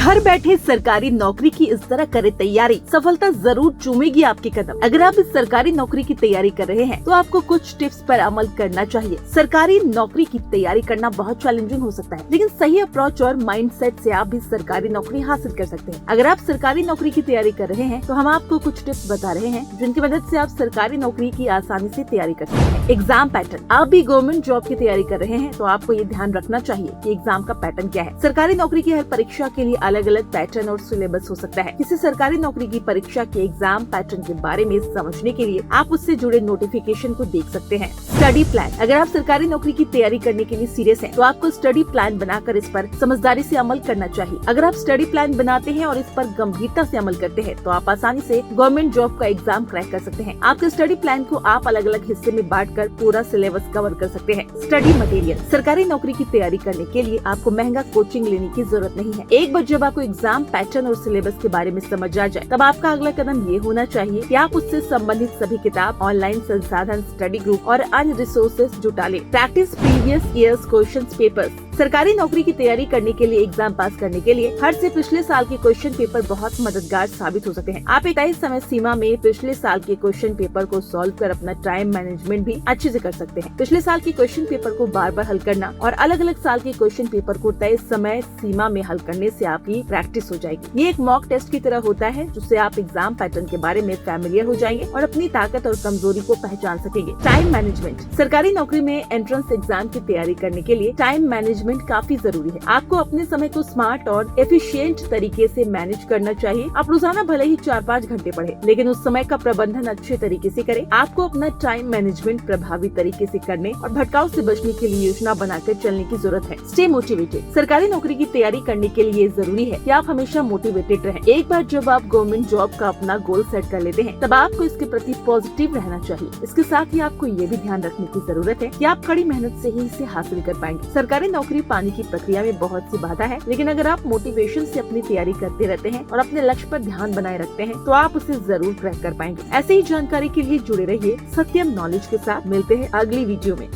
घर बैठे सरकारी नौकरी की इस तरह करे तैयारी, सफलता जरूर चूमेगी आपके कदम। अगर आप इस सरकारी नौकरी की तैयारी कर रहे हैं तो आपको कुछ टिप्स पर अमल करना चाहिए। सरकारी नौकरी की तैयारी करना बहुत चैलेंजिंग हो सकता है, लेकिन सही अप्रोच और माइंडसेट से आप भी सरकारी नौकरी हासिल कर सकते हैं। अगर आप सरकारी नौकरी की तैयारी कर रहे हैं तो हम आपको कुछ टिप्स बता रहे हैं जिनकी मदद से आप सरकारी नौकरी की आसानी से तैयारी कर सकते हैं। एग्जाम पैटर्न, आप भी गवर्नमेंट जॉब की तैयारी कर रहे हैं तो आपको ये ध्यान रखना चाहिए कि एग्जाम का पैटर्न क्या है। सरकारी नौकरी की हर परीक्षा के लिए अलग अलग पैटर्न और सिलेबस हो सकता है। किसी सरकारी नौकरी की परीक्षा के एग्जाम पैटर्न के बारे में समझने के लिए आप उससे जुड़े नोटिफिकेशन को देख सकते हैं। स्टडी प्लान, अगर आप सरकारी नौकरी की तैयारी करने के लिए सीरियस हैं, तो आपको स्टडी प्लान बनाकर इस पर समझदारी से अमल करना चाहिए। अगर आप स्टडी प्लान बनाते हैं और इस पर गंभीरता से अमल करते हैं तो आप आसानी से गवर्नमेंट जॉब का एग्जाम क्रैक कर सकते हैं। आपके स्टडी प्लान को आप अलग अलग हिस्से में बांटकर पूरा सिलेबस कवर कर सकते हैं। स्टडी मटेरियल, सरकारी नौकरी की तैयारी करने के लिए आपको महंगा कोचिंग लेने की जरूरत नहीं है। एक बार जब आपको एग्जाम पैटर्न और सिलेबस के बारे में समझ आ जाए, तब आपका अगला कदम ये होना चाहिए कि आप उससे संबंधित सभी किताब, ऑनलाइन संसाधन, स्टडी ग्रुप और अन्य रिसोर्सेज जुटा लें। Practice previous years questions papers, सरकारी नौकरी की तैयारी करने के लिए, एग्जाम पास करने के लिए हर से पिछले साल के क्वेश्चन पेपर बहुत मददगार साबित हो सकते हैं। आप एक तय समय सीमा में पिछले साल के क्वेश्चन पेपर को सॉल्व कर अपना टाइम मैनेजमेंट भी अच्छे से कर सकते हैं। पिछले साल के क्वेश्चन पेपर को बार बार हल करना और अलग अलग साल के क्वेश्चन पेपर को तय समय सीमा में हल करने से आपकी प्रैक्टिस हो जाएगी। ये एक मॉक टेस्ट की तरह होता है जिससे आप एग्जाम पैटर्न के बारे में फैमिलियर हो जाएंगे और अपनी ताकत और कमजोरी को पहचान सकेंगे। टाइम मैनेजमेंट, सरकारी नौकरी में एंट्रेंस एग्जाम की तैयारी करने के लिए टाइम मैनेजमेंट काफी जरूरी है। आपको अपने समय को स्मार्ट और एफिशिएंट तरीके से मैनेज करना चाहिए। आप रोजाना भले ही 4-5 घंटे पढ़े, लेकिन उस समय का प्रबंधन अच्छे तरीके से करें। आपको अपना टाइम मैनेजमेंट प्रभावी तरीके से करने और भटकाव से बचने के लिए योजना बनाकर चलने की जरूरत है। स्टे मोटिवेटेड, सरकारी नौकरी की तैयारी करने के लिए जरूरी है कि आप हमेशा मोटिवेटेड रहें। एक बार जब आप गवर्नमेंट जॉब का अपना गोल सेट कर लेते हैं, तब आपको इसके प्रति पॉजिटिव रहना चाहिए। इसके साथ ही आपको ये भी ध्यान रखने की जरूरत है कि आप कड़ी मेहनत से ही इसे हासिल कर पाएंगे। सरकारी नौकरी पाने की प्रक्रिया में बहुत सी बाधा है, लेकिन अगर आप मोटिवेशन से अपनी तैयारी करते रहते हैं और अपने लक्ष्य पर ध्यान बनाए रखते हैं तो आप उसे जरूर क्रैक कर पाएंगे। ऐसे ही जानकारी के लिए जुड़े रहिए सत्यम नॉलेज के साथ। मिलते हैं अगली वीडियो में।